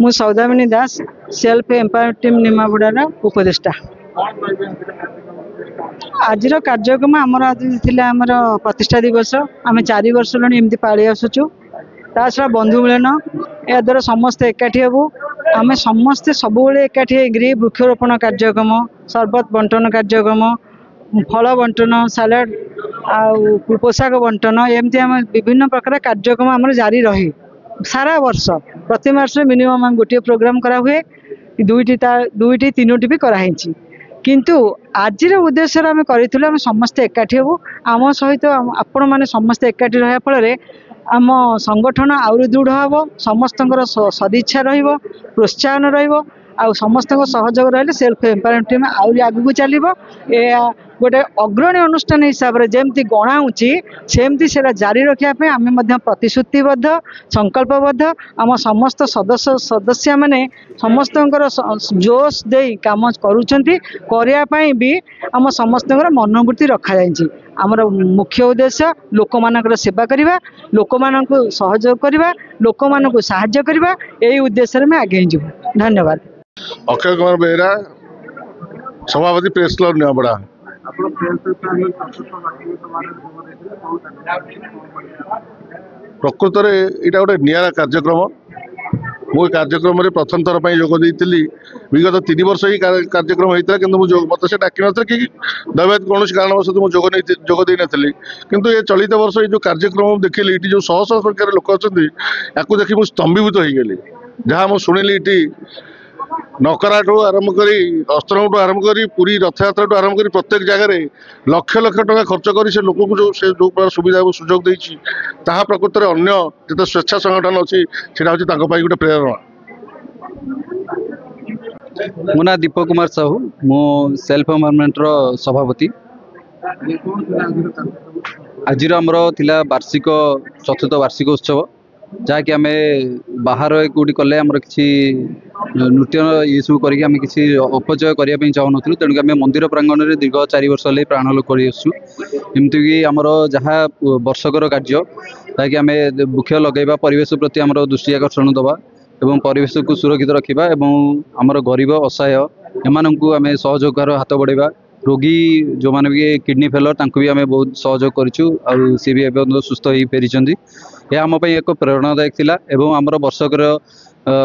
मु सौदामिनी दास self empower team निमाबुड़ार उपदेष्टा। आज कार्यक्रम आमर आज आमर प्रतिष्ठा दिवस आम 4 वर्ष एमती पाली आसुचु ता छड़ा बंधु मिलन या द्वारा समस्ते एकाठी हेबू आम समस्ते सब एकाठी वृक्षरोपण कार्यक्रम सरबत बंटन कार्यक्रम फल बंटन सालाड पोशाक बंटन एमती आम विभिन्न प्रकार कार्यक्रम आम जारी रही सारा वर्ष प्रति वर्ष मिनिमम आम गोटे प्रोग्राम करा हुए दुईटी तीनोटी भी कराई किंतु आज उद्देश्य आम करूँ समस्ते एकाठी हेबू आम सहित आपण मैंने समस्ते एकाठी रहा फल आम संगठन आउरी दृढ़ हम समस्त सदिच्छा प्रोत्साहन समस्त सहयोग रही सेल्फ एम्पावरमेंट टीम आउरी आगू चलो गोटे अग्रणी अनुष्ठान हिसाब से जमती गणाऊँची सेमती से जारी रखापी आम प्रतिश्रुतिबद्ध संकल्पबद्ध आम समस्त सदस्य मैंने समस्त जोश दे काम करने भी आम समस्त मनोवृत्ति रखा जाए आमर मुख्य उद्देश्य लोक मान सेवा करवा लोक मान सहयोग करवा लोक मान साहाय्य करवा यही उद्देश्य में आगे जीव। धन्यवाद। अक्षय कुमार बेहरा सभापति प्रेस क्लब निमाबड़ा। प्रकृत में यहाँ गोटे निरा कार्यक्रम मो कार्यक्रम में प्रथम थर पर जोग देती विगत 3 वर्ष ही कार्यक्रम होता है कि मत से डाक ना कि दैवाद कौन कारणवश मुझे जोग दे नी किंतु ये चलित वर्ष ये जो कार्यक्रम देखिली ये जो शह शह संख्यार लोक अच्छा या देखिए मुझे स्तंभीभूत हो गली जहाँ मुझे शुणिली ये नकराठू आरंभ करी अस्त्रठू आरंभ करी पूरी रथयात्रा आरंभ करी प्रत्येक जगह लक्ष लक्ष टका खर्च कर लोक को जो सुविधा सुजोग देती प्रकृत में अन्य जो स्वेच्छा संगठन अच्छी गोटे प्रेरणा। मो ना दीपक कुमार साहू मो सेल्फ एम्पावरमेंट सभापति। आज आमर थिला वार्षिक चतुर्थ वार्षिक उत्सव जहाँकि आम बाहर कौटी कले आम कि नृत्य ये सब करके किसी अपचय करने चाहूँ तेणुक आम मंदिर प्रांगण में दीर्घ 4 वर्ष है प्राणलोक करमती आमर जहाँ वर्षकर कार्य ताकि आम वृक्ष लगेगा परिवेश प्रति आम दृष्टि आकर्षण दवा एवं परिवेश को सुरक्षित रखा आमर गरीब असहाय एम आम सहयोगार हाथ बढ़ेगा रोगी जो मैंने भी किडनी फेलर तांको भी आम बहुत सहयोग करूँ सी भी सुस्थ हो फेरी यह आम एक प्रेरणादायक थिला एवं आमर वर्षकर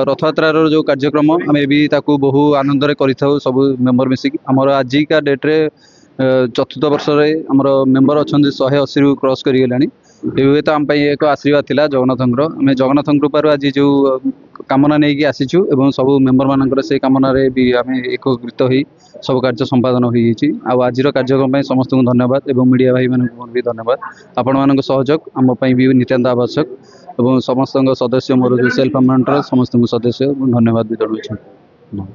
रथयात्रार जो कार्यक्रम आम भी बहु आनंद करूँ सब मेम्बर मिसिक आमर आजिका डेट्रे चतुर्थ वर्ष आमर मेम्बर अच्छा 180 रु क्रॉस करें ये तो आम एक आशीर्वाद थिला जगन्नाथ आम जगन्नाथ कृपार आज जो कामना नहीं आसीचु एवं सब मेम्बर मानकर से कामना भी आम एकत्रित हो सब कार्य संपादन हो आज कार्यक्रम समस्त को धन्यवाद एवं मीडिया भाई मान भी धन्यवाद आपण मान सहयोग आम भी नितांत आवश्यक एवं समस्त सदस्य मोर जो सेल्फ एम्पावरमेंट समस्त सदस्य धन्यवाद भी जनाऊँ।